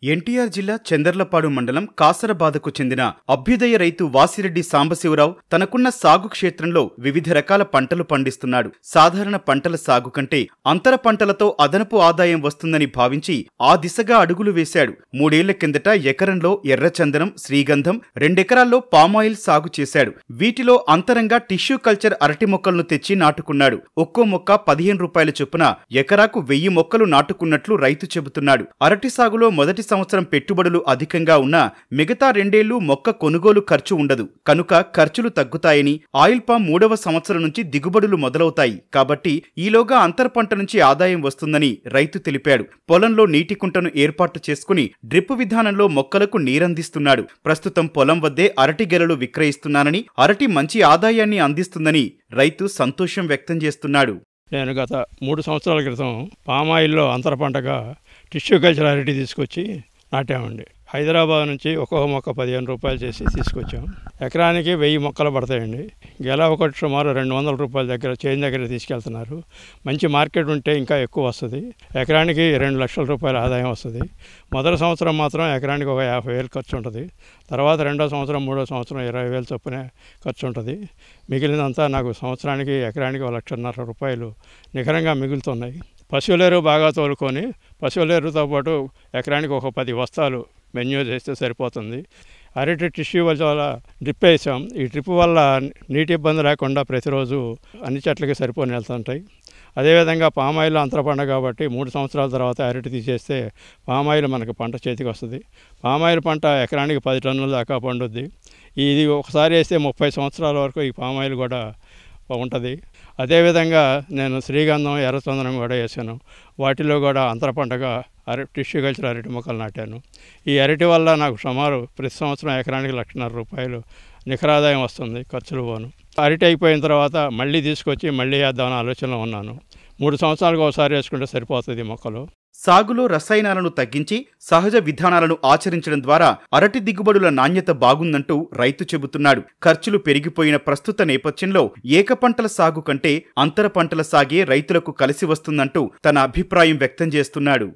ఎన్టీఆర్ జిల్లా చందర్లపాడు మండలం కాసరబాదకు చెందిన అభ్యుదయ రైతు వాసిరెడ్డి సాంబశివరావు తనకున్న సాగు క్షేత్రంలో వివిధ రకాల పంటలు పండిస్తున్నాడు. సాధారణ పంటల సాగు కంటే అంతర పంటలతో అదనపు ఆదాయం వస్తుందని భావించి ఆ దిశగా అడుగులు వేశాడు. 3 ఏళ్ల కిందట ఎకరంలో ఎర్రచందనం, శ్రీగంధం, 2 ఎకరాల్లో పామాయిల్ సాగు చేశాడు. వీటిలో అంతరంగా టిష్యూ కల్చర్ అరటి మొక్కలను తెచ్చి నాటుకున్నాడు. ఒక్కో మొక్క 15 రూపాయల చొప్పున ఎకరాకు 1000 మొక్కలు నాటుకున్నట్లు రైతు చెబుతున్నాడు. అరటి సాగులో మొదటి సంవత్సరం పెట్టుబడులు అధికంగా ఉన్నా మిగతా 2 ఏళ్లు మొక్క కొనుగోలు ఖర్చు ఉండదు. కనుక ఖర్చులు తగ్గుతాయని, ఆయిల్ పామ్ 3వ సంవత్సరం నుంచి దిగుబడులు మొదలవుతాయి. కాబట్టి ఈలోగా అంతర్ పంట నుంచి ఆదాయం వస్తుందని రైతు తెలిపాడు. పొలంలో నీటి కుంటను ఏర్పాటు చేసుకుని డ్రిప్ విధానంలో మొక్కలకు నీరందిస్తున్నాడు. ప్రస్తుతం పొలం వద్దే అరటి గెలలు విక్రయిస్తున్నానని, అరటి మంచి ఆదాయాన్ని అందిస్తుందని రైతు సంతోషం వ్యక్తం చేస్తున్నాడు. నేను గత 3 సంవత్సరాల క్రితం పామాయిల్లో అంతర పంటగా టిష్యూ కల్చర్ అరటి తీసుకొచ్చి నాటామండి. హైదరాబాద్ నుంచి ఒక్కొక్క మొక్క 15 రూపాయలు చేసి తీసుకొచ్చాం. ఎకరానికి 1000 మొక్కలు పడతాయండి. గెల ఒకటి సుమారు 200 రూపాయల దగ్గర చేను దగ్గర తీసుకెళ్తున్నారు. మంచి మార్కెట్ ఉంటే ఇంకా ఎక్కువ వస్తుంది. ఎకరానికి 2 లక్షల రూపాయల ఆదాయం వస్తుంది. మొదటి సంవత్సరం మాత్రం ఎకరానికి ఒక 50,000 ఖర్చు ఉంటుంది. తర్వాత 2వ సంవత్సరం 3వ సంవత్సరం 20,000 చొప్పున ఖర్చు ఉంటుంది. మిగిలినంతా నాకు సంవత్సరానికి ఎకరానికి 1,50,000 రూపాయలు నికరంగా మిగులుతున్నాయి. పశువులేరు బాగా తోలుకొని పశువులేరుతో పాటు ఎకరానికి ఒక 10 బస్తాలు మెన్యూ చేస్తే సరిపోతుంది. అరటి టిష్యూ వల్ల డ్రిప్ వేసాం. ఈ డ్రిప్ వల్ల నీటి ఇబ్బంది లేకుండా ప్రతిరోజు అన్ని చెట్లకి సరిపోని వెళ్తుంటాయి. అదేవిధంగా పామాయిల్ అంతర పంట కాబట్టి 3 సంవత్సరాల తర్వాత అరటి తీసేస్తే పామాయిల్ మనకు పంట చేతికి వస్తుంది. పామాయిల్ పంట ఎకరానికి 10 టన్నుల దాకా పండుద్ది. ఇది ఒకసారి వేస్తే 30 సంవత్సరాల వరకు ఈ పామాయిల్ కూడా ఉంటుంది. అదేవిధంగా నేను శ్రీగంధం, ఎర్రచందనం కూడా వేసాను. వాటిలో కూడా అంతర పంటగా టిష్యూ కల్చర్ అరటి మొక్కలు నాటాను. ఈ అరటి వల్ల నాకు సుమారు ప్రతి సంవత్సరం ఎకరానికి 1,50,000 రూపాయలు నికరాదాయం వస్తుంది, ఖర్చులు పోను. అరటి అయిపోయిన తర్వాత మళ్ళీ తీసుకొచ్చి మళ్ళీ వేద్దామని ఆలోచనలో ఉన్నాను. 3 సంవత్సరాలకు ఒకసారి వేసుకుంటే సరిపోతుంది మొక్కలు. సాగులో రసాయనాలను తగ్గించి సహజ విధానాలను ఆచరించడం ద్వారా అరటి దిగుబడుల నాణ్యత బాగుందంటూ రైతు చెబుతున్నాడు. ఖర్చులు పెరిగిపోయిన ప్రస్తుత నేపథ్యంలో ఏకపంటల సాగు కంటే అంతర పంటల సాగే రైతులకు కలిసి వస్తుందంటూ తన అభిప్రాయం వ్యక్తం చేస్తున్నాడు.